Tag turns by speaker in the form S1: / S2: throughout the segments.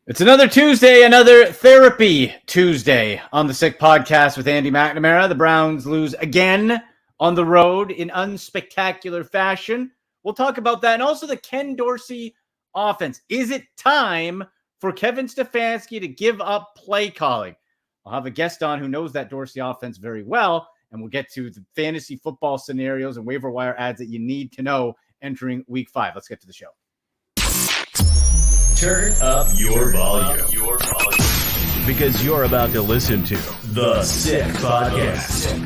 S1: It's another Tuesday, another Therapy Tuesday on the Sick Podcast with Andy McNamara. The Browns lose again on the road in unspectacular fashion. We'll talk about that and also the Ken Dorsey offense. Is it time for Kevin Stefanski to give up play calling? I'll have a guest on who knows that Dorsey offense very well, and we'll get to the fantasy football scenarios and waiver wire ads that you need to know entering Week 5. Let's get to the show.
S2: Turn up your volume. Because you're about to listen to The Sick Podcast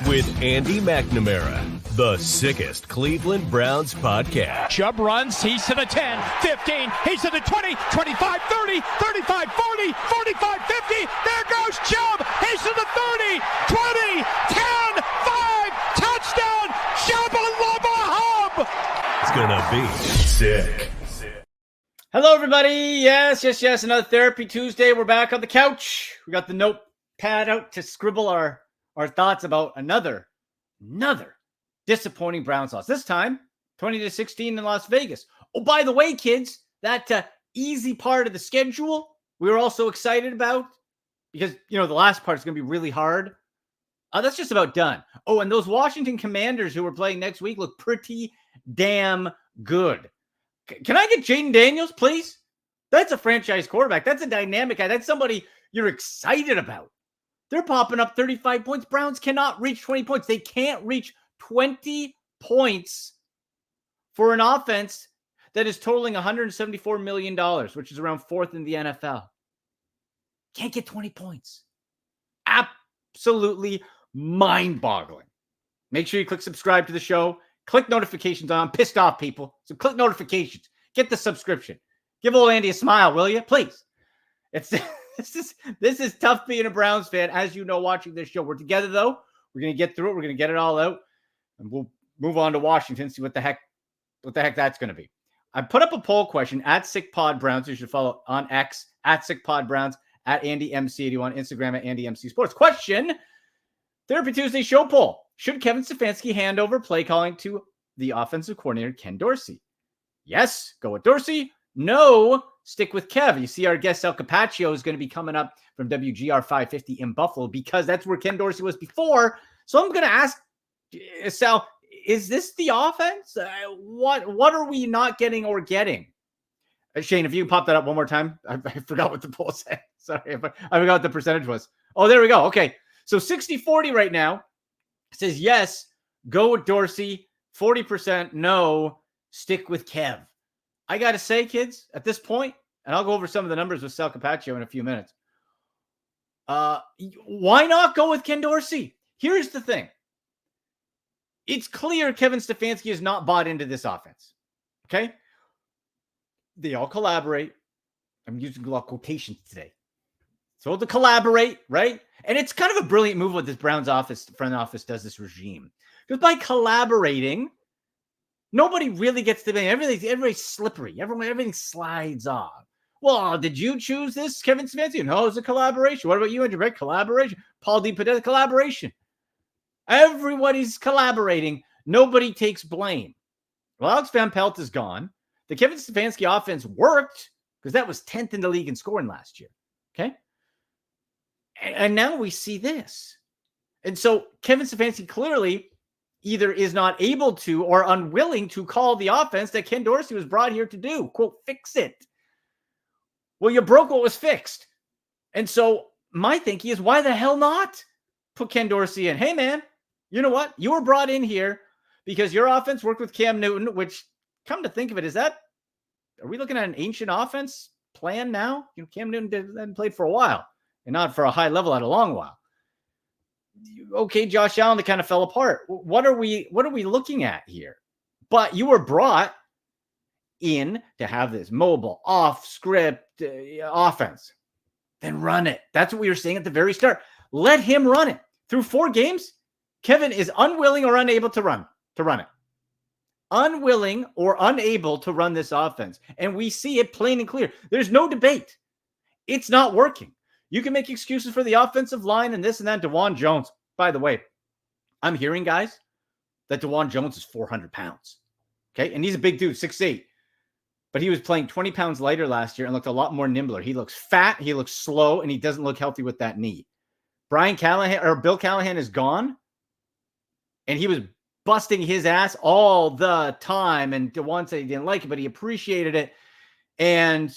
S2: with Andy McNamara, the sickest Cleveland Browns podcast.
S3: Chubb runs, he's to the 10, 15, he's to the 20, 25, 30, 35, 40, 45, 50. There goes Chubb, he's to the 30, 20, 10, 5, touchdown, Shabba-lubba hub.
S2: It's gonna be sick.
S1: Hello, everybody. Yes. Another Therapy Tuesday. We're back on the couch. We got the notepad out to scribble our thoughts about another disappointing Browns loss. This time, 20-16 in Las Vegas. Oh, by the way, kids, that easy part of the schedule we were also excited about because, the last part is going to be really hard. That's just about done. Oh, and those Washington Commanders who are playing next week look pretty damn good. Can I get Jaden Daniels, please? That's a franchise quarterback. That's a dynamic guy. That's somebody you're excited about. They're popping up 35 points. Browns cannot reach 20 points. They can't reach 20 points for an offense that is totaling $174 million, which is around fourth in the NFL. Can't get 20 points. Absolutely mind-boggling. Make sure you click subscribe to the show. Click notifications on. I'm pissed off, people. So click notifications. Get the subscription. Give old Andy a smile, will you? Please. This is tough being a Browns fan, as you know, watching this show. We're together, though. We're going to get through it. We're going to get it all out. And we'll move on to Washington, see what the heck that's going to be. I put up a poll question at SickPodBrowns. You should follow on X at SickPodBrowns, at AndyMC81, Instagram at AndyMCSports. Question, Therapy Tuesday show poll. Should Kevin Stefanski hand over play calling to the offensive coordinator, Ken Dorsey? Yes, go with Dorsey. No, stick with Kev. You see our guest Sal Capaccio is going to be coming up from WGR 550 in Buffalo because that's where Ken Dorsey was before. So I'm going to ask Sal, is this the offense? What are we not getting or getting? Shane, if you can pop that up one more time. I forgot what the poll said. Sorry, I forgot what the percentage was. Oh, there we go. Okay, so 60-40 right now. It says yes, go with Dorsey. 40% no, stick with Kev. I got to say, kids, at this point, and I'll go over some of the numbers with Sal Capaccio in a few minutes. Why not go with Ken Dorsey? Here's the thing. It's clear Kevin Stefanski is not bought into this offense. Okay? They all collaborate. I'm using a lot of quotations today. So to collaborate, right? And it's kind of a brilliant move what this Browns front office does, this regime. Because by collaborating, nobody really gets to be, everybody's slippery. Everything slides off. Well, did you choose this, Kevin Stefanski? No, it's a collaboration. What about you, Andrew? Right? Collaboration. Paul D. Padilla, collaboration. Everybody's collaborating. Nobody takes blame. Well, Alex Van Pelt is gone. The Kevin Stefanski offense worked because that was 10th in the league in scoring last year. Okay? And now we see this. And so Kevin Stefanski clearly either is not able to or unwilling to call the offense that Ken Dorsey was brought here to do. Quote, fix it. Well, you broke what was fixed. And so my thinking is, why the hell not put Ken Dorsey in? Hey, man, you know what? You were brought in here because your offense worked with Cam Newton, which, come to think of it, are we looking at an ancient offense plan now? Cam Newton hadn't played for a while. And not for a high level at a long while. Okay, Josh Allen, they kind of fell apart. What are we looking at here? But you were brought in to have this mobile, off-script offense. Then run it. That's what we were saying at the very start. Let him run it. Through 4 games, Kevin is unwilling or unable to run it. Unwilling or unable to run this offense. And we see it plain and clear. There's no debate. It's not working. You can make excuses for the offensive line and this and that. DeJuan Jones. By the way, I'm hearing, guys, that DeJuan Jones is 400 pounds. Okay? And he's a big dude, 6'8". but he was playing 20 pounds lighter last year and looked a lot more nimbler. He looks fat, he looks slow, and he doesn't look healthy with that knee. Bill Callahan is gone, and he was busting his ass all the time. And DeJuan said he didn't like it, but he appreciated it. And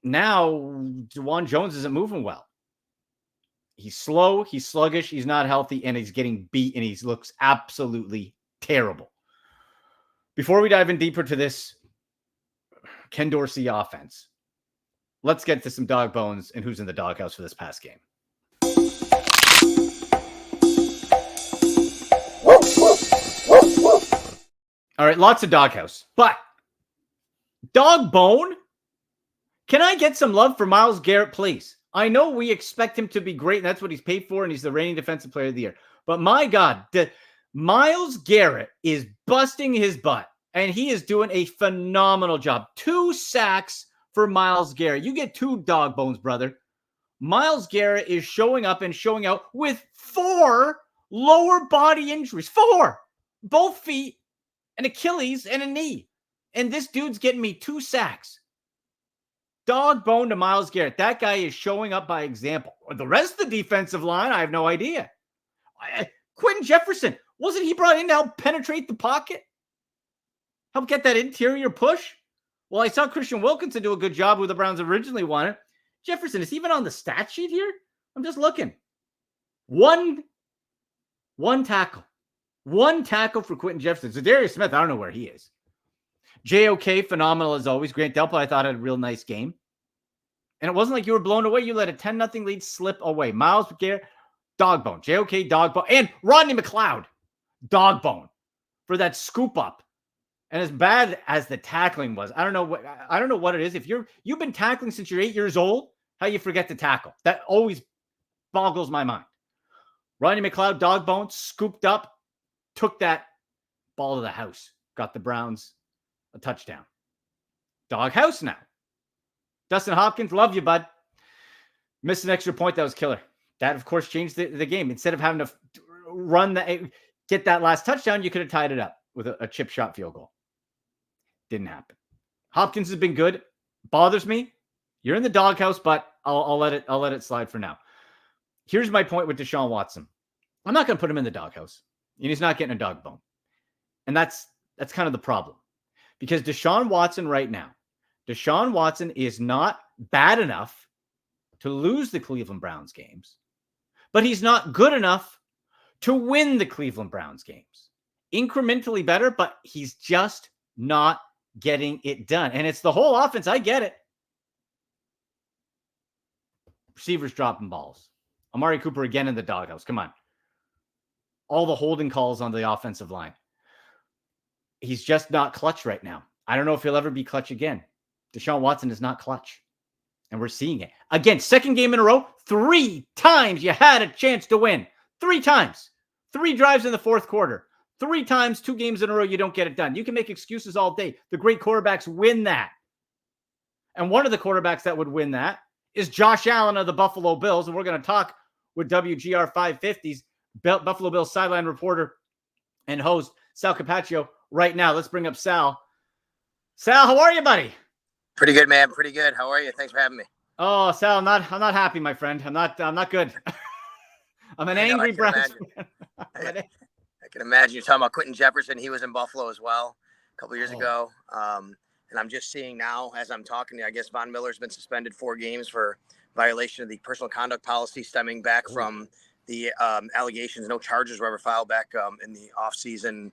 S1: now DeJuan Jones isn't moving well. He's slow, he's sluggish, he's not healthy, and he's getting beat, and he looks absolutely terrible. Before we dive in deeper to this Ken Dorsey offense, let's get to some dog bones and who's in the doghouse for this past game. All right, lots of doghouse, but dog bone. Can I get some love for Myles Garrett, please? I know we expect him to be great, and that's what he's paid for, and he's the reigning defensive player of the year. But my God, Myles Garrett is busting his butt, and he is doing a phenomenal job. 2 sacks for Myles Garrett. You get 2 dog bones, brother. Myles Garrett is showing up and showing out with 4 lower body injuries. 4! Both feet, an Achilles, and a knee. And this dude's getting me 2 sacks. Dog bone to Myles Garrett. That guy is showing up by example. The rest of the defensive line, I have no idea. Quentin Jefferson, wasn't he brought in to help penetrate the pocket? Help get that interior push? Well, I saw Christian Wilkinson do a good job who the Browns originally wanted. Jefferson, is he even on the stat sheet here? I'm just looking. One tackle. 1 tackle for Quentin Jefferson. Zadarius Smith, I don't know where he is. JOK, phenomenal as always. Grant Delpit, I thought, had a real nice game. And it wasn't like you were blown away. You let a 10-0 lead slip away. Myles Garrett, dog bone. JOK, dog bone. And Rodney McLeod, dog bone for that scoop up. And as bad as the tackling was, I don't know what it is. If you've been tackling since you're 8 years old, how you forget to tackle. That always boggles my mind. Rodney McLeod, dog bone, scooped up, took that ball to the house, got the Browns a touchdown. Doghouse now. Dustin Hopkins, love you, bud. Missed an extra point. That was killer. That, of course, changed the game. Instead of having to get that last touchdown, you could have tied it up with a chip shot field goal. Didn't happen. Hopkins has been good. Bothers me. You're in the doghouse, but I'll let it slide for now. Here's my point with Deshaun Watson. I'm not going to put him in the doghouse, and he's not getting a dog bone. And that's kind of the problem. Because Deshaun Watson right now, Deshaun Watson is not bad enough to lose the Cleveland Browns games, but he's not good enough to win the Cleveland Browns games. Incrementally better, but he's just not getting it done. And it's the whole offense. I get it. Receivers dropping balls. Amari Cooper again in the doghouse. Come on. All the holding calls on the offensive line. He's just not clutch right now. I don't know if he'll ever be clutch again. Deshaun Watson is not clutch. And we're seeing it. Again, second game in a row, 3 times you had a chance to win. 3 times. 3 drives in the fourth quarter. 3 times, 2 games in a row, you don't get it done. You can make excuses all day. The great quarterbacks win that. And one of the quarterbacks that would win that is Josh Allen of the Buffalo Bills. And we're going to talk with WGR 550's Buffalo Bills sideline reporter and host, Sal Capaccio, right now. Let's bring up Sal. Sal, how are you, buddy?
S4: Pretty good, man. Pretty good. How are you? Thanks for having me.
S1: Oh, Sal, I'm not happy, my friend. I'm not good. I'm an angry Browns fan.
S4: I can imagine you're talking about Quentin Jefferson. He was in Buffalo as well a couple years ago. And I'm just seeing now, as I'm talking to you, I guess Von Miller's been suspended 4 games for violation of the personal conduct policy stemming back from the allegations. No charges were ever filed back in the offseason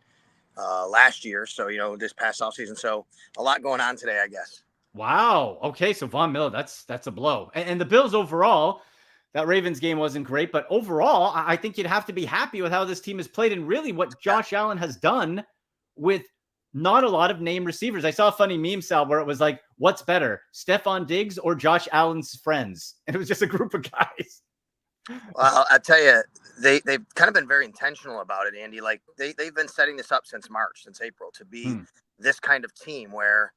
S4: last year. So, this past offseason. So a lot going on today, I guess.
S1: Wow. Okay. So Von Miller, that's a blow. And the Bills overall, that Ravens game wasn't great, but overall, I think you'd have to be happy with how this team has played and really what Josh Allen has done with not a lot of name receivers. I saw a funny meme, Sal, where it was like, what's better, Stephon Diggs or Josh Allen's friends? And it was just a group of guys.
S4: Well, I tell you, they've kind of been very intentional about it, Andy. Like they've been setting this up since April, to be this kind of team where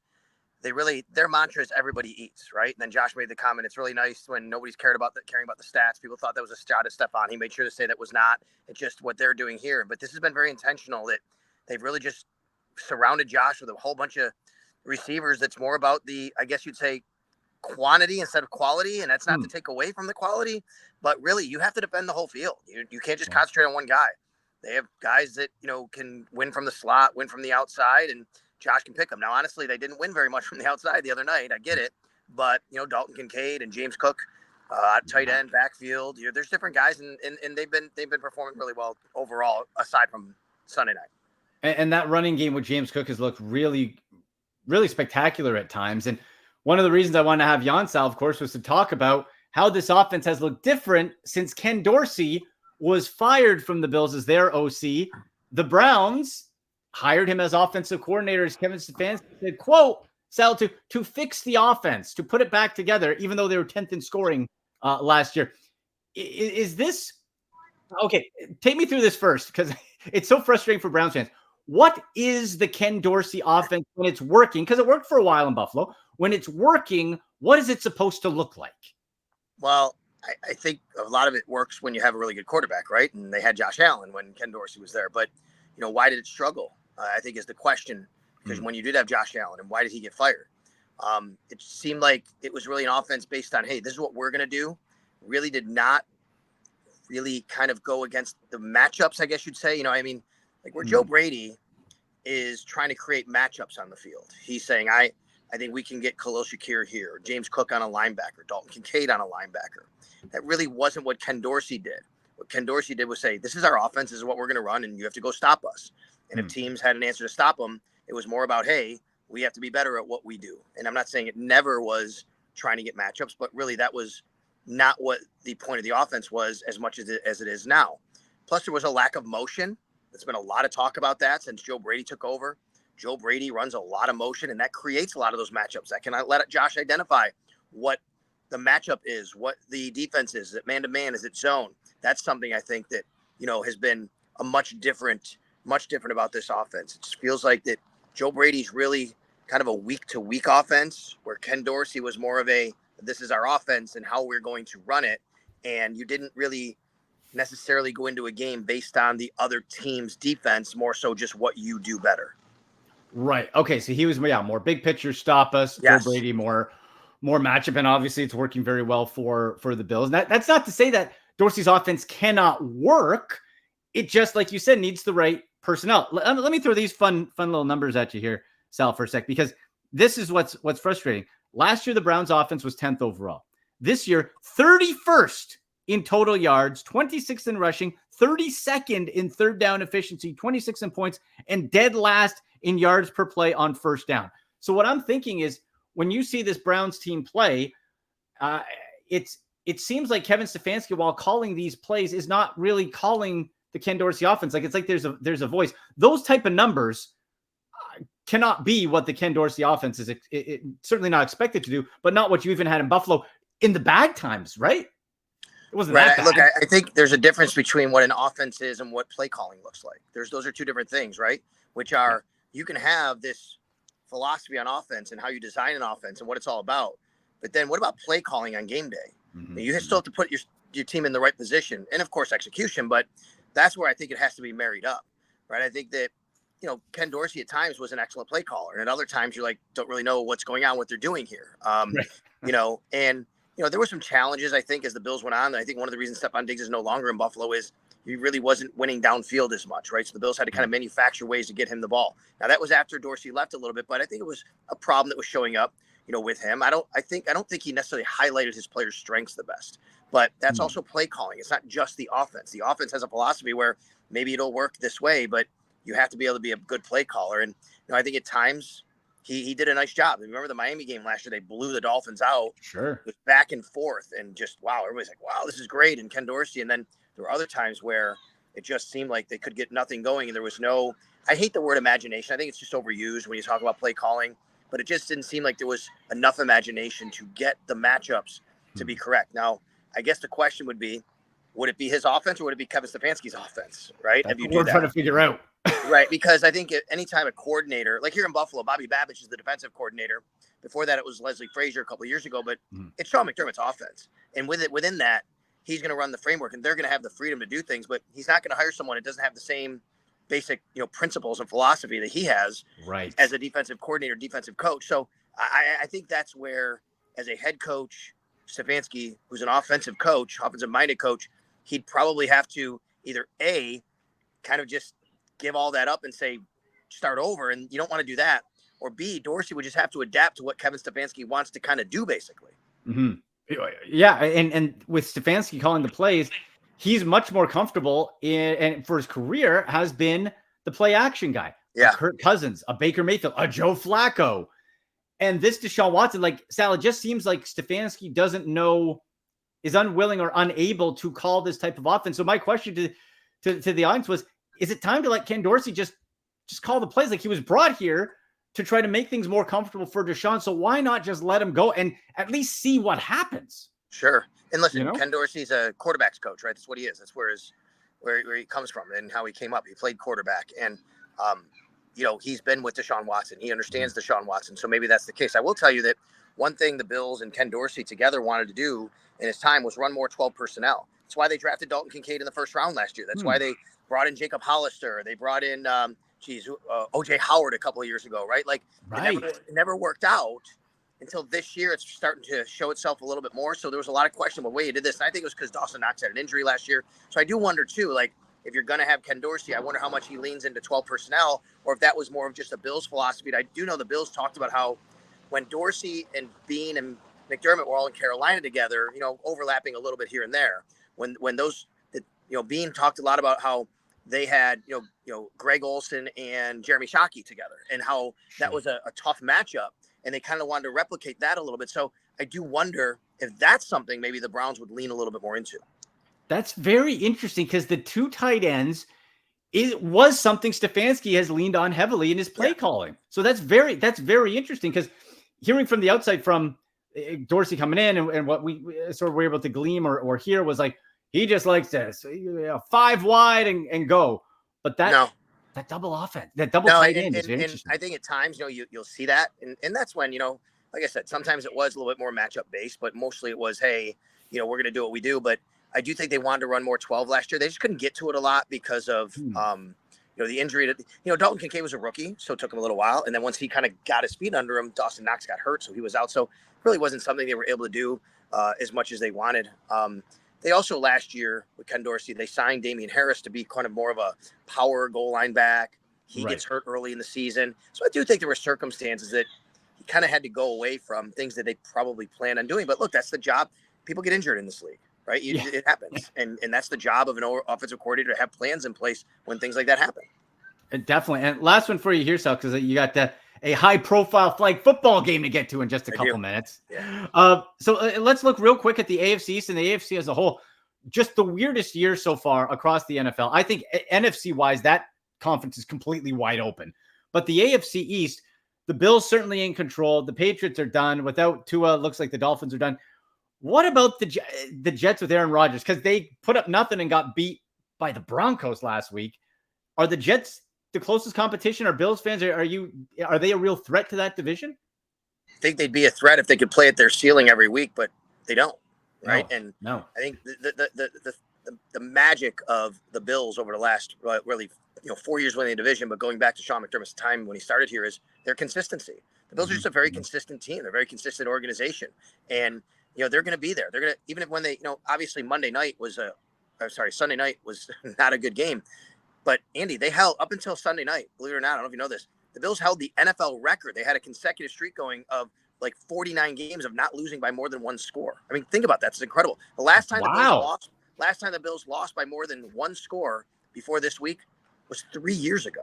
S4: their mantra is everybody eats, right? And then Josh made the comment, it's really nice when nobody's caring about the stats. People thought that was a shot at Stephon. He made sure to say that was not. It's just what they're doing here. But this has been very intentional, that they've really just surrounded Josh with a whole bunch of receivers that's more about the, I guess you'd say, quantity instead of quality. And that's not to take away from the quality, but really you have to defend the whole field. You can't just concentrate on one guy. They have guys that, can win from the slot, win from the outside, and Josh can pick them. Now, honestly, they didn't win very much from the outside the other night. I get it. But, Dalton Kincaid and James Cook, tight end, backfield, there's different guys, and they've been performing really well overall, aside from Sunday night.
S1: And that running game with James Cook has looked really, really spectacular at times. And one of the reasons I wanted to have Jan Sal, of course, was to talk about how this offense has looked different since Ken Dorsey was fired from the Bills as their OC. The Browns hired him as offensive coordinator, as Kevin Stefanski said, quote, Sal, to fix the offense, to put it back together, even though they were 10th in scoring last year. Is this okay? Take me through this first, because it's so frustrating for Browns fans. What is the Ken Dorsey offense when it's working? Because it worked for a while in Buffalo. When it's working, what is it supposed to look like?
S4: Well, I think a lot of it works when you have a really good quarterback, right? And they had Josh Allen when Ken Dorsey was there. But, why did it struggle? I think is the question. Because when you did have Josh Allen, and why did he get fired? It seemed like it was really an offense based on, hey, this is what we're going to do. Really did not really kind of go against the matchups, I guess you'd say. Like where Joe Brady is trying to create matchups on the field. He's saying, I think we can get Khalil Shakir here, James Cook on a linebacker, Dalton Kincaid on a linebacker. That really wasn't what Ken Dorsey did. What Ken Dorsey did was say, this is our offense, this is what we're going to run, and you have to go stop us. And if teams had an answer to stop them, it was more about, hey, we have to be better at what we do. And I'm not saying it never was trying to get matchups, but really that was not what the point of the offense was as much as it is now. Plus, there was a lack of motion. There's been a lot of talk about that since Joe Brady took over. Joe Brady runs a lot of motion, and that creates a lot of those matchups. That can let Josh identify what the matchup is, what the defense is. Is it man-to-man? Is it zone? That's something I think that, has been a much different about this offense. It just feels like that Joe Brady's really kind of a week-to-week offense, where Ken Dorsey was more of a, this is our offense and how we're going to run it. And you didn't really necessarily go into a game based on the other team's defense, more so just what you do better.
S1: Right. Okay. So he was, more big picture, stop us.
S4: Yes.
S1: Joe Brady, more matchup. And obviously it's working very well for the Bills. And that's not to say that Dorsey's offense cannot work. It just, like you said, needs the right personnel. Let me throw these fun little numbers at you here, Sal, for a sec, because this is what's frustrating. Last year, the Browns offense was 10th overall. This year, 31st in total yards, 26th in rushing, 32nd in third down efficiency, 26th in points, and dead last in yards per play on first down. So what I'm thinking is, when you see this Browns team play, it seems like Kevin Stefanski, while calling these plays, is not really calling the Ken Dorsey offense. Like, it's like there's a voice. Those type of numbers cannot be what the Ken Dorsey offense is certainly not expected to do, but not what you even had in Buffalo in the bad times, right? It wasn't
S4: right.
S1: that bad.
S4: Look, I think there's a difference between what an offense is and what play calling looks like. Those are two different things, right? Which are, you can have this philosophy on offense and how you design an offense and what it's all about. But then what about play calling on game day? Mm-hmm. You still have to put your team in the right position, and of course execution, but that's where I think it has to be married up, right? I think that, Ken Dorsey at times was an excellent play caller, and at other times you're like, don't really know what's going on, what they're doing here. And there were some challenges, I think, as the Bills went on. I think one of the reasons Stephon Diggs is no longer in Buffalo is he really wasn't winning downfield as much, right? So the Bills had to kind of manufacture ways to get him the ball. Now that was after Dorsey left a little bit, but I think it was a problem that was showing up, with him. I don't think he necessarily highlighted his players' strengths the best, but that's also play calling. It's not just the offense. The offense has a philosophy where maybe it'll work this way, but you have to be able to be a good play caller. And I think at times he did a nice job. Remember the Miami game last year? They blew the Dolphins out.
S1: Sure. It
S4: was back and forth, and just, wow, everybody's like, wow, this is great. And Ken Dorsey. And then there were other times where it just seemed like they could get nothing going. And there was no, I hate the word imagination. I think it's just overused when you talk about play calling, but it just didn't seem like there was enough imagination to get the matchups to be correct. Now, I guess the question would be, would it be his offense or would it be Kevin Stefanski's offense? Right.
S1: That's what we're trying to figure out.
S4: Right. Because I think anytime a coordinator, like here in Buffalo, Bobby Babich is the defensive coordinator. Before that, it was Leslie Frazier a couple of years ago, but it's Sean McDermott's offense. And within that, he's going to run the framework, and they're going to have the freedom to do things, but he's not going to hire someone that doesn't have the same basic, principles and philosophy that he has
S1: right
S4: as a defensive coordinator, defensive coach. So I think that's where, as a head coach, Stefanski, who's an offensive coach, offensive-minded coach, he'd probably have to either A, kind of just give all that up and say, start over, and you don't want to do that, or B, Dorsey would just have to adapt to what Kevin Stefanski wants to kind of do, basically.
S1: Mm-hmm. Yeah, and with Stefanski calling the plays, he's much more comfortable and for his career has been the play action guy.
S4: Yeah.
S1: A Kirk Cousins, a Baker Mayfield, a Joe Flacco. And this Deshaun Watson, like Sal, it just seems like Stefanski doesn't know, is unwilling or unable to call this type of offense. So my question to the audience was, is it time to let Ken Dorsey just call the plays? Like, he was brought here to try to make things more comfortable for Deshaun. So why not just let him go and at least see what happens?
S4: Sure. And listen, Ken Dorsey's a quarterback's coach, right? That's what he is. That's where he comes from and how he came up. He played quarterback, and he's been with Deshaun Watson. He understands Deshaun Watson. So maybe that's the case. I will tell you that one thing the Bills and Ken Dorsey together wanted to do in his time was run more 12 personnel. That's why they drafted Dalton Kincaid in the first round last year. That's why they brought in Jacob Hollister. They brought in OJ Howard a couple of years ago, right? Like, it never worked out until this year. It's starting to show itself a little bit more. So there was a lot of question about the way he did this. And I think it was because Dawson Knox had an injury last year. So I do wonder too, like, if you're going to have Ken Dorsey, I wonder how much he leans into 12 personnel, or if that was more of just a Bills philosophy. And I do know the Bills talked about how when Dorsey and Bean and McDermott were all in Carolina together, overlapping a little bit here and there, when those, Bean talked a lot about how they had, Greg Olsen and Jeremy Shockey together, and how that was a tough matchup, and they kind of wanted to replicate that a little bit. So I do wonder if that's something maybe the Browns would lean a little bit more into.
S1: That's very interesting, because the two tight ends was something Stefanski has leaned on heavily in his play calling. So that's very interesting, because hearing from the outside from Dorsey coming in and what we sort of were able to glean or hear was like, he just likes this 5 wide and go. But that double offense, that double tight end is very interesting.
S4: I think at times, you'll see that. And that's when, like I said, sometimes it was a little bit more matchup based, but mostly it was, hey, we're going to do what we do. But I do think they wanted to run more 12 last year. They just couldn't get to it a lot because of, the injury to, Dalton Kincaid was a rookie, so it took him a little while. And then once he kind of got his feet under him, Dawson Knox got hurt, so he was out. So it really wasn't something they were able to do as much as they wanted. They also, last year with Ken Dorsey, they signed Damian Harris to be kind of more of a power goal line back. He gets hurt early in the season. So I do think there were circumstances that he kind of had to go away from, things that they probably planned on doing. But look, that's the job. People get injured in this league, right? It happens. And that's the job of an offensive coordinator, to have plans in place when things like that happen.
S1: Definitely. And last one for you here, Sal, because you got a high-profile flag football game to get to in just a couple minutes. Yeah. So let's look real quick at the AFC East and the AFC as a whole. Just the weirdest year so far across the NFL. I think NFC-wise, that conference is completely wide open. But the AFC East, the Bills certainly in control. The Patriots are done. Without Tua, looks like the Dolphins are done. What about the Jets with Aaron Rodgers? Because they put up nothing and got beat by the Broncos last week. Are the Jets the closest competition? Are Bills fans, are they a real threat to that division?
S4: I think they'd be a threat if they could play at their ceiling every week, but they don't, right?
S1: No.
S4: I think the magic of the Bills over the last really 4 years winning the division, but going back to Sean McDermott's time when he started here, is their consistency. The Bills are just a very consistent team. They're a very consistent organization, and they're going to be there. They're going to, even if when they, obviously Sunday night was not a good game. But Andy, they held up until Sunday night, believe it or not. I don't know if you know this. The Bills held the NFL record. They had a consecutive streak going of like 49 games of not losing by more than one score. I mean, think about that. It's incredible. The last time the Bills lost by more than one score before this week was 3 years ago.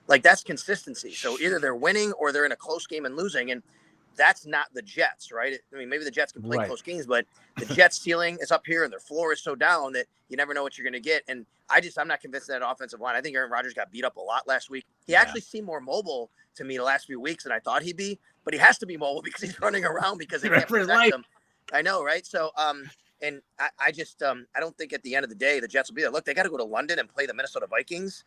S4: Like, that's consistency. So either they're winning or they're in a close game and losing. And that's not the Jets, right? I mean, maybe the Jets can play close games, but the Jets' ceiling is up here and their floor is so down that you never know what you're going to get. And I'm not convinced of that offensive line. I think Aaron Rodgers got beat up a lot last week. He actually seemed more mobile to me the last few weeks than I thought he'd be, but he has to be mobile because he's running around because they can't protect him. I know, right? So, and I don't think at the end of the day, the Jets will be there. Look, they got to go to London and play the Minnesota Vikings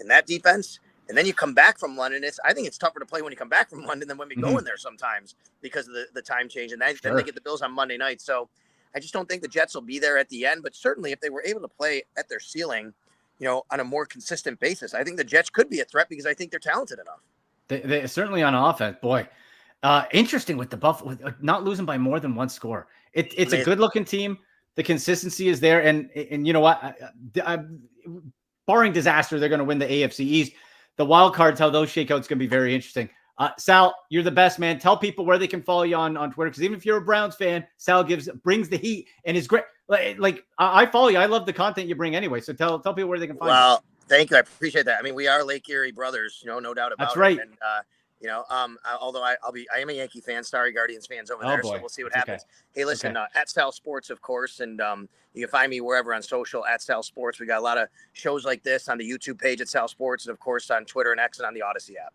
S4: in that defense. And then you come back from London. I think it's tougher to play when you come back from London than when we go in there sometimes because of the time change. And then they get the Bills on Monday night. So I just don't think the Jets will be there at the end. But certainly if they were able to play at their ceiling, on a more consistent basis. I think the Jets could be a threat because I think they're talented enough.
S1: They certainly on offense, boy. Interesting with the Buffalo, not losing by more than one score. It's a good looking team. The consistency is there, and you know what? Barring disaster, they're going to win the AFC East. The wild cards, how those shakeouts going to be very interesting. Sal, you're the best, man. Tell people where they can follow you on Twitter, because even if you're a Browns fan, Sal brings the heat and is great. Like I follow you. I love the content you bring anyway. So tell people where they can find you.
S4: Well, thank you. I appreciate that. I mean, we are Lake Erie brothers, no doubt about it.
S1: That's right.
S4: And, although I am a Yankee fan, Starry Guardians fans over there,
S1: boy.
S4: so we'll see what happens. Okay. Hey, listen, at Sal Sports, of course, and you can find me wherever on social at Sal Sports. We got a lot of shows like this on the YouTube page at Sal Sports, and of course on Twitter and X and on the Odyssey app.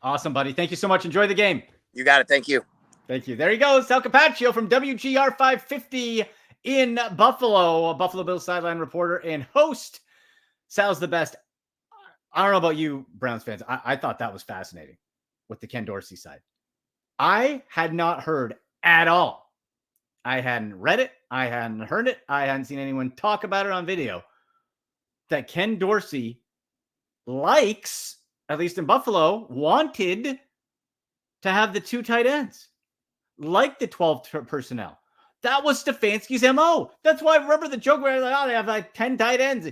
S1: Awesome, buddy. Thank you so much. Enjoy the game.
S4: You got it. Thank you.
S1: Thank you. There you go. Sal Capaccio from WGR 550 in Buffalo, a Buffalo Bills sideline reporter and host. Sal's the best. I don't know about you, Browns fans. I thought that was fascinating with the Ken Dorsey side. I had not heard at all. I hadn't read it. I hadn't heard it. I hadn't seen anyone talk about it on video. That Ken Dorsey likes, at least in Buffalo, wanted to have the 2 tight ends, like the 12 personnel. That was Stefanski's MO. That's why I remember the joke where they have like 10 tight ends.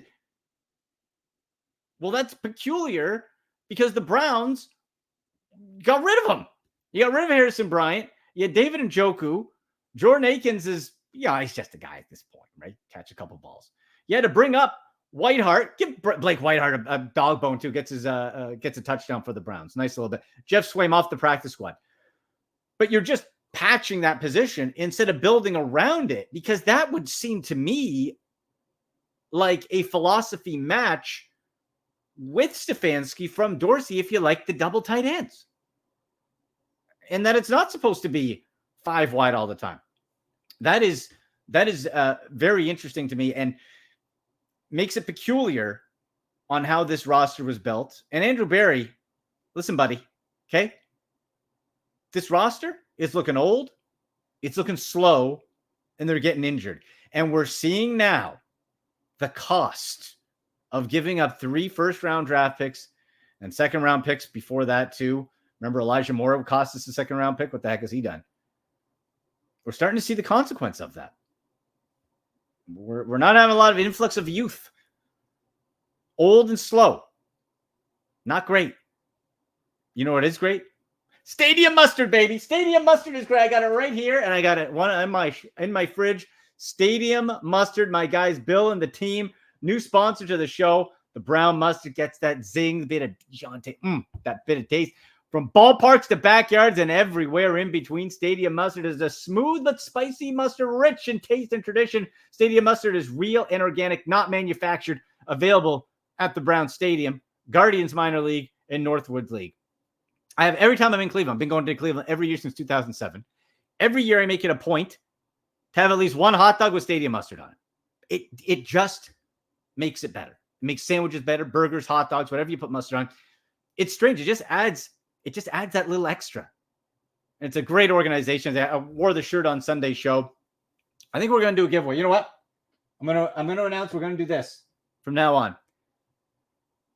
S1: Well, that's peculiar because the Browns got rid of him. You got rid of Harrison Bryant. You had David Njoku. Jordan Akins is, he's just a guy at this point, right? Catch a couple balls. You had to bring up Whiteheart. Give Blake Whiteheart a dog bone too. Gets a touchdown for the Browns. Nice little bit. Jeff Swaim off the practice squad. But you're just patching that position instead of building around it, because that would seem to me like a philosophy match with Stefanski from Dorsey if you like the double tight ends. And that it's not supposed to be 5 wide all the time. That is very interesting to me and makes it peculiar on how this roster was built. And Andrew Berry, listen, buddy, okay? This roster is looking old, it's looking slow, and they're getting injured. And we're seeing now the cost of giving up 3 first-round draft picks and second-round picks before that too. Remember, Elijah Moore cost us a second-round pick. What the heck has he done? We're starting to see the consequence of that. We're not having a lot of influx of youth. Old and slow. Not great. You know what is great? Stadium mustard, baby. Stadium mustard is great. I got it right here, and I got it one in my fridge. Stadium mustard. My guys, Bill and the team, new sponsor to the show. The brown mustard gets that zing, bit of that bit of taste. From ballparks to backyards and everywhere in between, Stadium Mustard is a smooth but spicy mustard, rich in taste and tradition. Stadium Mustard is real and organic, not manufactured. Available at the Brown Stadium, Guardians Minor League, and Northwoods League. Every time I'm in Cleveland, I've been going to Cleveland every year since 2007. Every year I make it a point to have at least one hot dog with Stadium Mustard on it. It just makes it better. It makes sandwiches better, burgers, hot dogs, whatever you put mustard on. It's strange. It just adds that little extra. And it's a great organization. I wore the shirt on Sunday's show. I think we're going to do a giveaway. You know what? I'm going to announce we're going to do this from now on.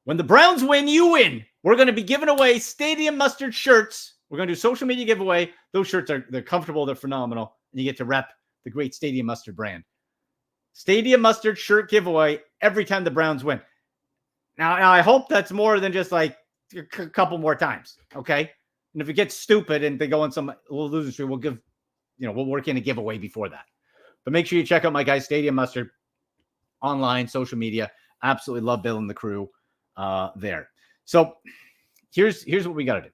S1: When the Browns win, you win. We're going to be giving away Stadium Mustard shirts. We're going to do social media giveaway. Those shirts they're comfortable, they're phenomenal, and you get to rep the great Stadium Mustard brand. Stadium Mustard shirt giveaway every time the Browns win. Now I hope that's more than just like a couple more times, okay? And if it gets stupid and they go on some losing streak, we'll work in a giveaway before that. But make sure you check out my guys, Stadium Mustard, online, social media. Absolutely love Bill and the crew there. So here's what we got to do.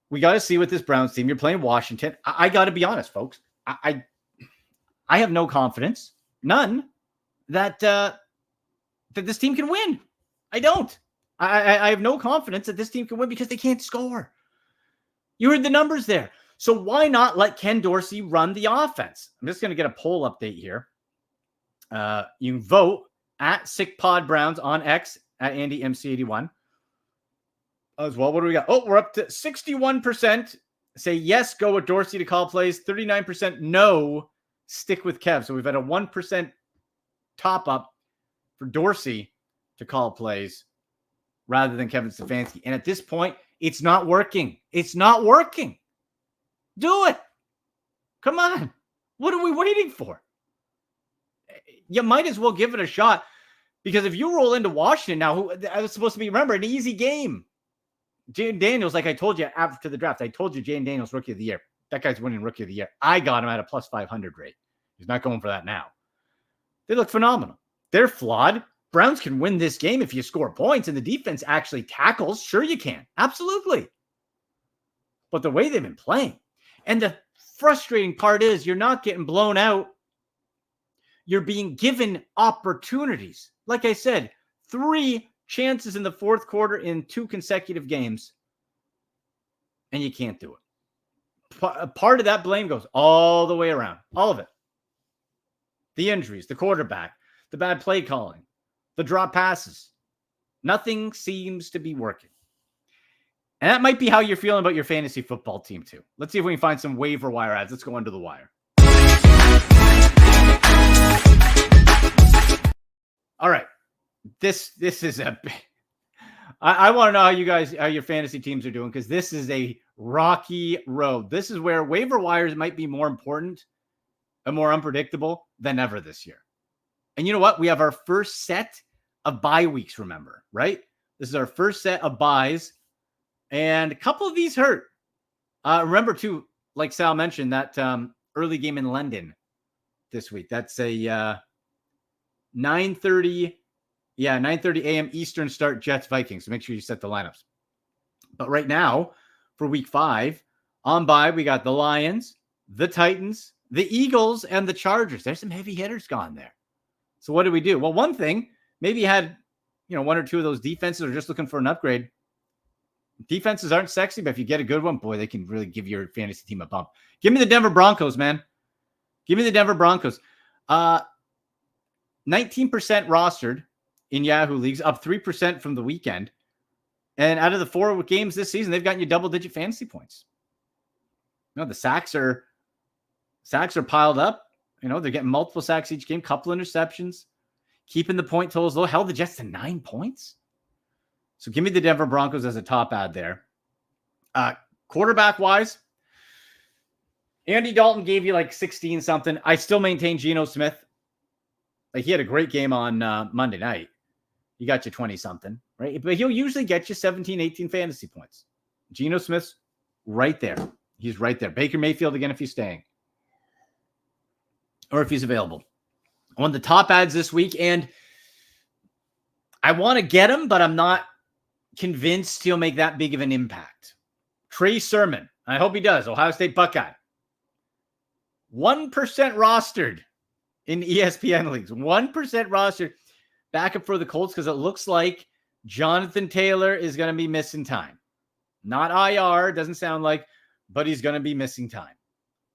S1: We got to see with this Browns team. You're playing Washington. I got to be honest, folks. I have no confidence, none, that this team can win. I don't. I have no confidence that this team can win because they can't score. You heard the numbers there. So why not let Ken Dorsey run the offense? I'm just going to get a poll update here. You can vote at SickPodBrowns on X at AndyMC81 as well. What do we got? Oh, we're up to 61% say yes, go with Dorsey to call plays. 39% no, stick with Kev. So we've had a 1% top up for Dorsey to call plays rather than Kevin Stefanski. And at this point, it's not working. It's not working. Do it. Come on. What are we waiting for? You might as well give it a shot, because if you roll into Washington now, I was supposed to be, remember, an easy game. Jaden Daniels, like I told you after the draft, I told you Jaden Daniels Rookie of the Year. That guy's winning Rookie of the Year. I got him at a plus 500 rate. He's not going for that now. They look phenomenal. They're flawed. Browns can win this game if you score points and the defense actually tackles. Sure you can. Absolutely. But the way they've been playing, and the frustrating part is you're not getting blown out. You're being given opportunities. Like I said, 3 chances in the fourth quarter in 2 consecutive games, and you can't do it. Part of that blame goes all the way around. All of it. The injuries, the quarterback, the bad play calling, the drop passes. Nothing seems to be working. And that might be how you're feeling about your fantasy football team too. Let's see if we can find some waiver wire ads. Let's go under the wire. All right. This is a I want to know how your fantasy teams are doing, because this is a rocky road. This is where waiver wires might be more important and more unpredictable than ever this year. And you know what? We have our first set of bye weeks, remember, right? This is our first set of buys, and a couple of these hurt. Remember, too, like Sal mentioned, that early game in London this week. That's a 9:30 a.m. Eastern start, Jets Vikings. So make sure you set the lineups. But right now, for week 5, on bye, we got the Lions, the Titans, the Eagles, and the Chargers. There's some heavy hitters gone there. So what do we do? Well, one thing, maybe you had, 1 or 2 of those defenses are just looking for an upgrade. Defenses aren't sexy, but if you get a good one, boy, they can really give your fantasy team a bump. Give me the Denver Broncos, man. Give me the Denver Broncos. 19% rostered in Yahoo leagues, up 3% from the weekend. And out of the 4 games this season, they've gotten you double-digit fantasy points. The sacks are piled up. They're getting multiple sacks each game, couple interceptions, keeping the point totals low. Held the Jets to 9 points. So give me the Denver Broncos as a top ad there. Quarterback-wise, Andy Dalton gave you like 16 something. I still maintain Geno Smith. Like, he had a great game on Monday night. He got you 20 something, right? But he'll usually get you 17, 18 fantasy points. Geno Smith's right there. He's right there. Baker Mayfield again if he's staying, or if he's available. One of the top ads this week, and I want to get him, but I'm not convinced he'll make that big of an impact. Trey Sermon. I hope he does. Ohio State Buckeye. 1% rostered in ESPN leagues. 1% rostered. Backup for the Colts, because it looks like Jonathan Taylor is going to be missing time. Not IR, doesn't sound like, but he's going to be missing time.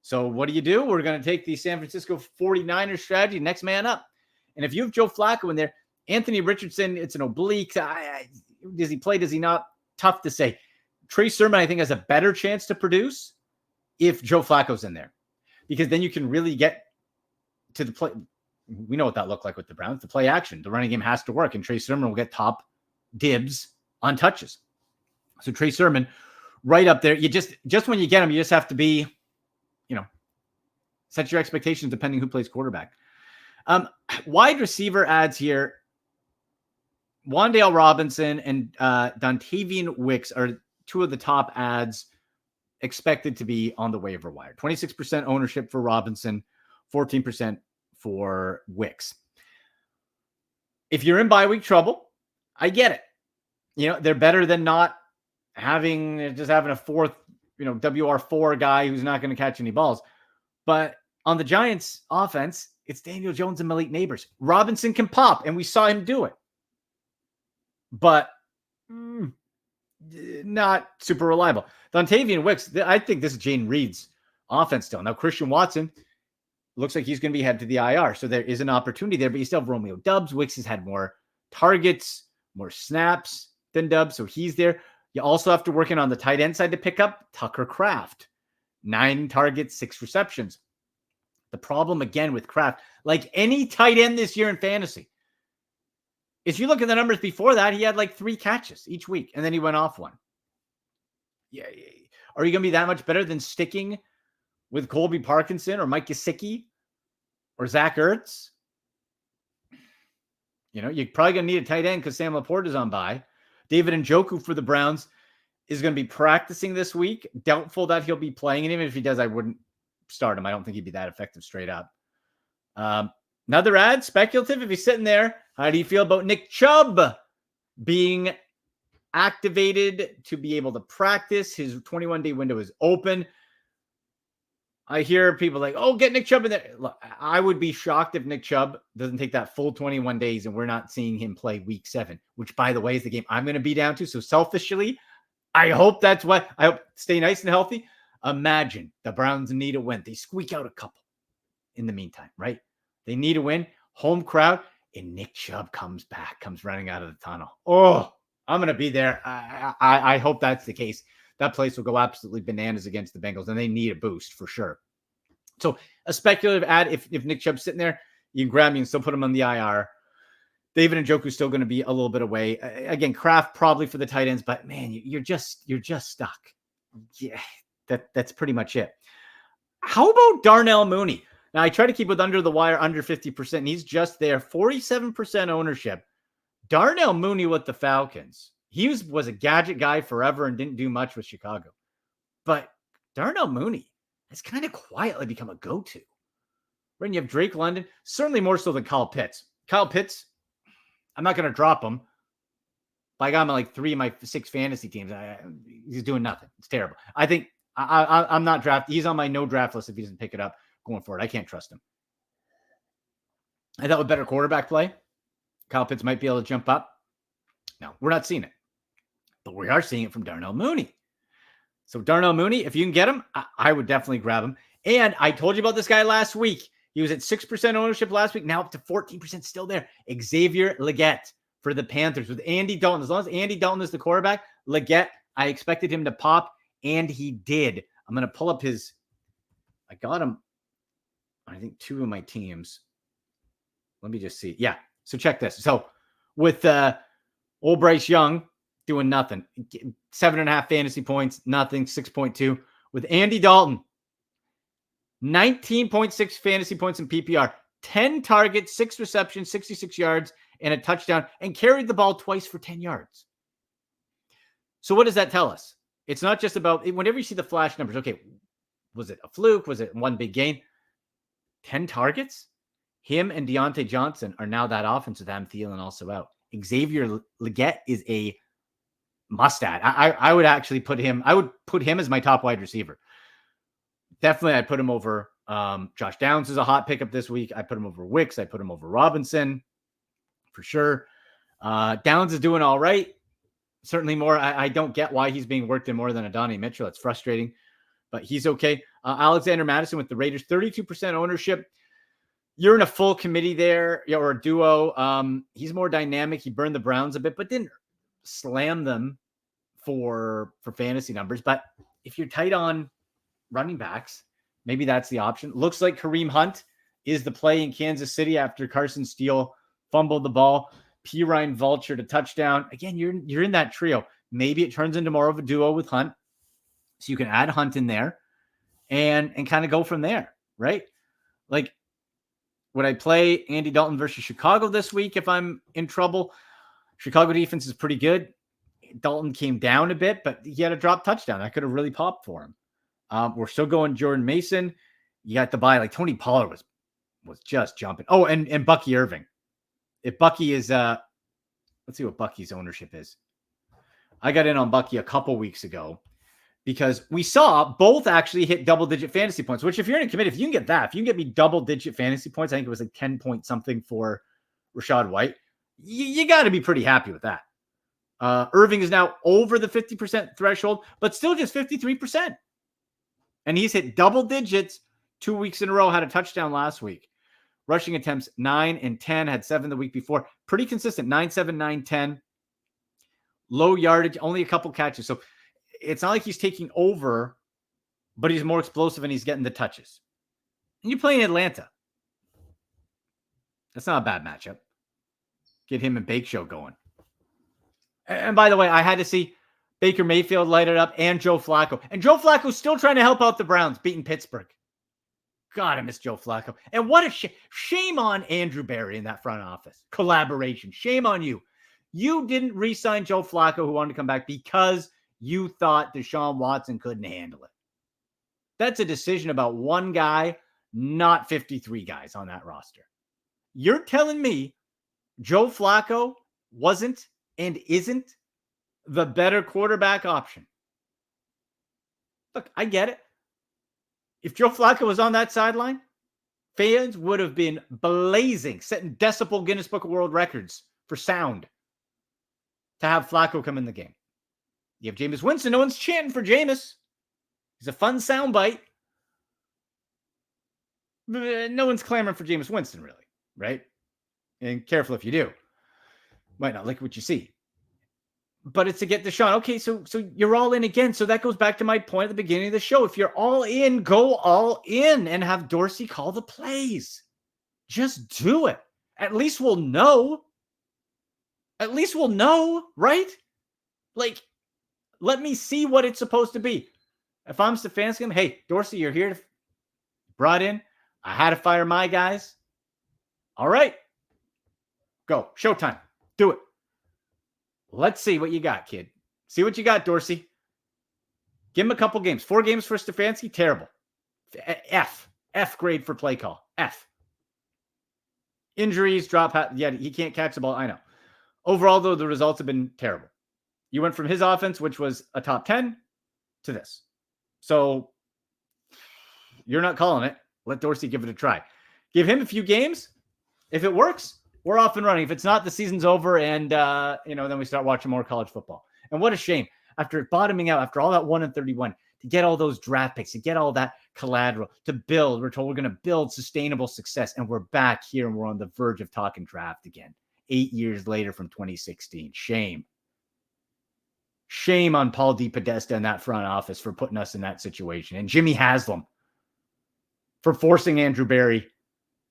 S1: So what do? We're going to take the San Francisco 49ers strategy, next man up. And if you have Joe Flacco in there, Anthony Richardson, it's an oblique. Does he play? Does he not? Tough to say. Trey Sermon, I think, has a better chance to produce if Joe Flacco's in there, because then you can really get to the play. We know what that looked like with the Browns. The play action, the running game has to work, and Trey Sermon will get top dibs on touches. So Trey Sermon, right up there. You just when you get him, you just have to be, set your expectations depending who plays quarterback. Wide receiver ads here. Wan'Dale Robinson and Dontavian Wicks are 2 of the top ads expected to be on the waiver wire. 26% ownership for Robinson, 14% for Wicks. If you're in bye week trouble, I get it. They're better than not having a 4th, WR4 guy who's not going to catch any balls. But on the Giants offense, it's Daniel Jones and Malik Neighbors. Robinson can pop, and we saw him do it. But not super reliable. Dontavian Wicks, I think this is Jane Reed's offense still. Now, Christian Watson looks like he's going to be headed to the IR. So there is an opportunity there, but you still have Romeo Doubs. Wicks has had more targets, more snaps than Doubs, so he's there. You also have to work in on the tight end side to pick up Tucker Kraft. 9 targets, 6 receptions. The problem, again, with Kraft, like any tight end this year in fantasy, If you look at the numbers before that, he had like 3 catches each week, and then he went off one. Yeah. Are you going to be that much better than sticking with Colby Parkinson or Mike Gesicki or Zach Ertz? You're probably going to need a tight end because Sam Laporte is on bye. David Njoku for the Browns is going to be practicing this week. Doubtful that he'll be playing. And even if he does, I wouldn't start him. I don't think he'd be that effective straight up. Another ad, speculative. If he's sitting there, how do you feel about Nick Chubb being activated to be able to practice? His 21-day window is open. I hear people like, oh, get Nick Chubb in there. Look, I would be shocked if Nick Chubb doesn't take that full 21 days and we're not seeing him play week 7, which, by the way, is the game I'm going to be down to. So selfishly, I hope that's what I hope. Stay nice and healthy. Imagine the Browns need a win. They squeak out a couple in the meantime, right? They need a win. Home crowd. And Nick Chubb comes running out of the tunnel. Oh, I'm going to be there. I hope that's the case. That place will go absolutely bananas against the Bengals, and they need a boost for sure. So a speculative ad, if Nick Chubb's sitting there, you can grab me and still put him on the IR. David Njoku's still going to be a little bit away. Again, Kraft probably for the tight ends, but man, you're just stuck. Yeah, that's pretty much it. How about Darnell Mooney? Now, I try to keep with under the wire, under 50%, and he's just there. 47% ownership. Darnell Mooney with the Falcons. He was a gadget guy forever and didn't do much with Chicago. But Darnell Mooney has kind of quietly become a go-to. Right? And you have Drake London, certainly more so than Kyle Pitts. Kyle Pitts, I'm not going to drop him. But I got him on like 3 of my 6 fantasy teams. He's doing nothing. It's terrible. I think I'm not drafted. He's on my no draft list if he doesn't pick it up going forward. I can't trust him. I thought with better quarterback play, Kyle Pitts might be able to jump up. No, we're not seeing it. But we are seeing it from Darnell Mooney. So Darnell Mooney, if you can get him, I would definitely grab him. And I told you about this guy last week. He was at 6% ownership last week, now up to 14% still there. Xavier Legette for the Panthers with Andy Dalton. As long as Andy Dalton is the quarterback, Legette, I expected him to pop, and he did. I'm going to pull up his – I got him, I think, 2 of my teams. Let me just see. Yeah, so check this. So with old Bryce Young – doing nothing. 7.5 fantasy points, nothing, 6.2. With Andy Dalton, 19.6 fantasy points in PPR, 10 targets, 6 receptions, 66 yards, and a touchdown, and carried the ball twice for 10 yards. So what does that tell us? It's not just about, whenever you see the flash numbers, okay, was it a fluke? Was it one big gain? 10 targets? Him and Deontay Johnson are now that offense with Adam Thielen also out. Xavier Legette is a must add. I would actually put him as my top wide receiver. Definitely, I'd put him over Josh Downs is a hot pickup this week. I put him over Wicks. I put him over Robinson for sure. Downs is doing all right. Certainly more. I don't get why he's being worked in more than Adonai Mitchell. It's frustrating, but he's okay. Alexander Madison with the Raiders, 32% ownership. You're in a full committee there, or a duo. He's more dynamic. He burned the Browns a bit, but didn't slam them for fantasy numbers. But if you're tight on running backs, maybe that's the option. Looks like Kareem Hunt is the play in Kansas City after Carson Steele fumbled the ball. Pirine Vulture to touchdown. Again, you're in that trio. Maybe it turns into more of a duo with Hunt. So you can add Hunt in there and kind of go from there, right? Like, would I play Andy Dalton versus Chicago this week if I'm in trouble? Chicago defense is pretty good. Dalton came down a bit, but he had a drop touchdown. That could have really popped for him. We're still going Jordan Mason. You got to buy, like, Tony Pollard was just jumping. Oh, and Bucky Irving. If Bucky is, let's see what Bucky's ownership is. I got in on Bucky a couple weeks ago because we saw both actually hit double-digit fantasy points, which if you're in a committee, if you can get that, if you can get me double-digit fantasy points, I think it was like 10 point something for Rachaad White, you got to be pretty happy with that. Irving is now over the 50% threshold, but still just 53%. And he's hit double digits 2 weeks in a row, had a touchdown last week. Rushing attempts 9 and 10, had 7 the week before. Pretty consistent, 9, 7, 9, 10. Low yardage, only a couple catches. So it's not like he's taking over, but he's more explosive and he's getting the touches. And you're playing Atlanta. That's not a bad matchup. Get him and Bake Show going. And by the way, I had to see Baker Mayfield light it up and Joe Flacco. And Joe Flacco's still trying to help out the Browns, beating Pittsburgh. God, I miss Joe Flacco. And what a shame on Andrew Berry in that front office. Collaboration. Shame on you. You didn't re-sign Joe Flacco, who wanted to come back, because you thought Deshaun Watson couldn't handle it. That's a decision about one guy, not 53 guys on that roster. You're telling me Joe Flacco wasn't and isn't the better quarterback option? Look, I get it. If Joe Flacco was on that sideline, fans would have been blazing, setting decibel Guinness Book of World Records for sound to have Flacco come in the game. You have Jameis Winston. No one's chanting for Jameis. He's a fun soundbite. No one's clamoring for Jameis Winston, really, right? And careful if you do. Might not like what you see. But it's to get Deshaun. Okay, so you're all in again. So that goes back to my point at the beginning of the show. If you're all in, go all in and have Dorsey call the plays. Just do it. At least we'll know. At least we'll know, right? Like, let me see what it's supposed to be. If I'm Stefanski, hey, Dorsey, you're here. Brought in. I had to fire my guys. All right. Go. Showtime. Do it. Let's see what you got, kid. See what you got, Dorsey. Give him a couple games. 4 games for Stefanski, terrible. F. F grade for play call. F. Injuries, drop. Yeah, he can't catch the ball. I know. Overall, though, the results have been terrible. You went from his offense, which was a top 10, to this. So you're not calling it. Let Dorsey give it a try. Give him a few games. If it works, we're off and running. If it's not, the season's over, and then we start watching more college football. And what a shame. After bottoming out, after all that 1-31, to get all those draft picks, to get all that collateral, to build. We're told we're going to build sustainable success, and we're back here, and we're on the verge of talking draft again. 8 years later from 2016. Shame. Shame on Paul DePodesta and that front office for putting us in that situation. And Jimmy Haslam for forcing Andrew Berry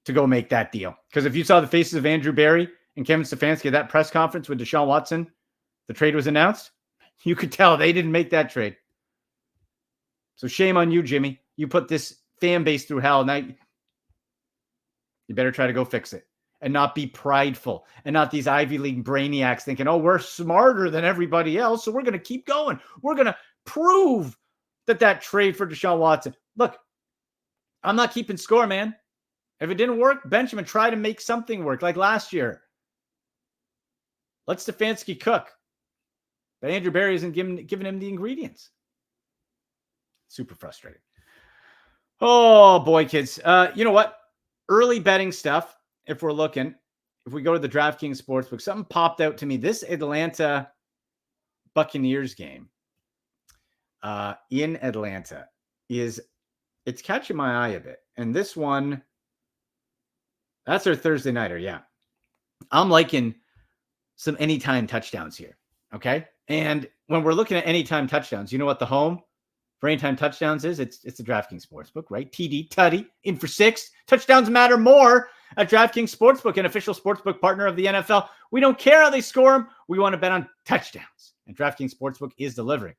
S1: to go make that deal. Because if you saw the faces of Andrew Berry and Kevin Stefanski at that press conference with Deshaun Watson, the trade was announced, you could tell they didn't make that trade. So shame on you, Jimmy. You put this fan base through hell. Now you better try to go fix it. And not be prideful, and not these Ivy League brainiacs thinking, oh, we're smarter than everybody else, so we're going to keep going. We're going to prove that trade for Deshaun Watson. Look, I'm not keeping score, man. If it didn't work, bench him and try to make something work like last year. Let Stefanski cook. But Andrew Berry isn't giving him the ingredients. Super frustrating. Oh, boy, kids. You know what? Early betting stuff. If we go to the DraftKings Sportsbook, something popped out to me. This Atlanta Buccaneers game in Atlanta it's catching my eye a bit. And this one, that's their Thursday nighter. Yeah. I'm liking some anytime touchdowns here. Okay. And when we're looking at anytime touchdowns, you know what the home for anytime touchdowns is? It's the DraftKings Sportsbook, right? TD, Tutty, in for 6. Touchdowns matter more at DraftKings Sportsbook, an official sportsbook partner of the NFL. We don't care how they score them. We want to bet on touchdowns. And DraftKings Sportsbook is delivering.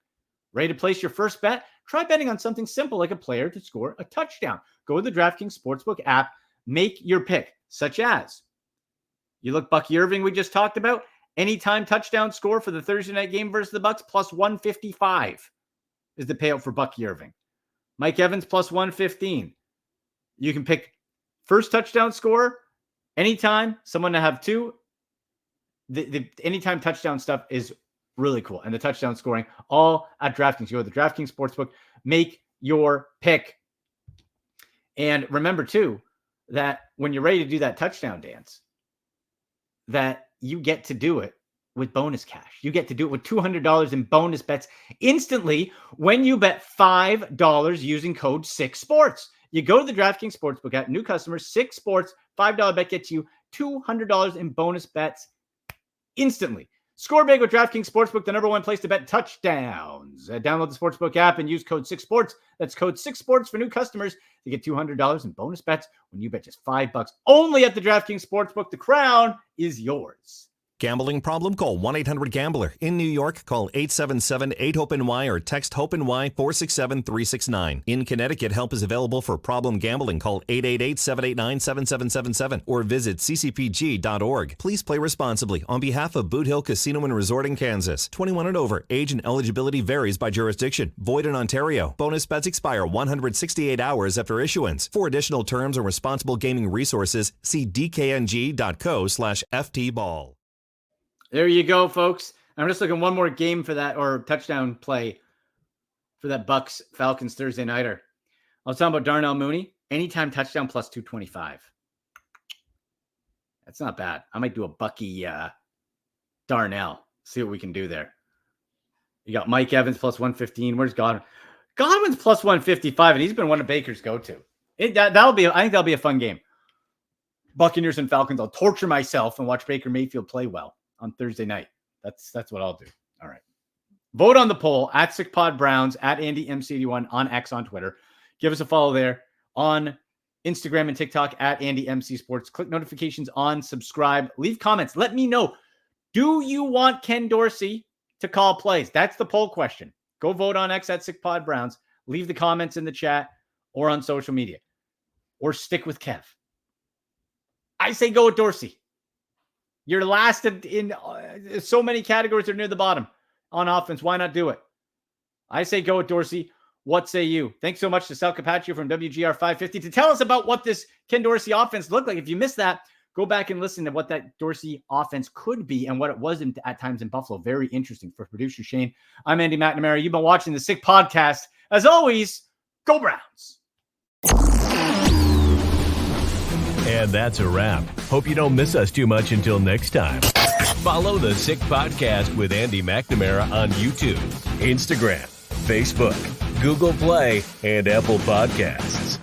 S1: Ready to place your first bet? Try betting on something simple like a player to score a touchdown. Go to the DraftKings Sportsbook app. Make your pick, such as you look Bucky Irving we just talked about. Anytime touchdown score for the Thursday night game versus the Bucs, plus 155 is the payout for Bucky Irving. Mike Evans, plus 115. You can pick first touchdown score, anytime, someone to have 2. The anytime touchdown stuff is really cool. And the touchdown scoring, all at DraftKings. You go to the DraftKings Sportsbook, make your pick. And remember, too, that when you're ready to do that touchdown dance, that you get to do it with bonus cash. You get to do it with $200 in bonus bets instantly when you bet $5 using code 6sports. You go to the DraftKings Sportsbook app, new customers, 6sports, $5 bet gets you $200 in bonus bets instantly. Score big with DraftKings Sportsbook, the number one place to bet touchdowns. Download the Sportsbook app and use code 6sports. That's code 6sports for new customers to get $200 in bonus bets when you bet just $5 only at the DraftKings Sportsbook. The crown is yours.
S5: Gambling problem? Call 1-800-GAMBLER. In New York, call 877-8-HOPE-NY or text HOPE-NY 467-369. In Connecticut, help is available for problem gambling. Call 888-789-7777 or visit ccpg.org. Please play responsibly on behalf of Boot Hill Casino and Resort in Kansas. 21 and over. Age and eligibility varies by jurisdiction. Void in Ontario. Bonus bets expire 168 hours after issuance. For additional terms and responsible gaming resources, see dkng.co/ftball.
S1: There you go, folks. I'm just looking one more game for that, or touchdown play for that Bucks Falcons Thursday nighter. I was talking about Darnell Mooney. Anytime touchdown plus 225. That's not bad. I might do a Bucky Darnell. See what we can do there. You got Mike Evans plus 115. Where's Godwin? Godwin's plus 155, and he's been one of Baker's go-to. I think that'll be a fun game. Buccaneers and Falcons. I'll torture myself and watch Baker Mayfield play well on Thursday night. That's what I'll do. All right. Vote on the poll at SickPod Browns, at AndyMC81 on X on Twitter. Give us a follow there on Instagram and TikTok at AndyMC Sports. Click notifications on, subscribe, leave comments. Let me know. Do you want Ken Dorsey to call plays? That's the poll question. Go vote on X at SickPod Browns. Leave the comments in the chat or on social media. Or stick with Kev. I say go with Dorsey. You're last in so many categories that are near the bottom on offense. Why not do it? I say go with Dorsey. What say you? Thanks so much to Sal Capaccio from WGR 550 to tell us about what this Ken Dorsey offense looked like. If you missed that, go back and listen to what that Dorsey offense could be and what it was at times in Buffalo. Very interesting. For producer Shane, I'm Andy McNamara. You've been watching the Sick Podcast. As always, go Browns.
S2: And that's a wrap. Hope you don't miss us too much until next time. Follow the Sick Podcast with Andy McNamara on YouTube, Instagram, Facebook, Google Play, and Apple Podcasts.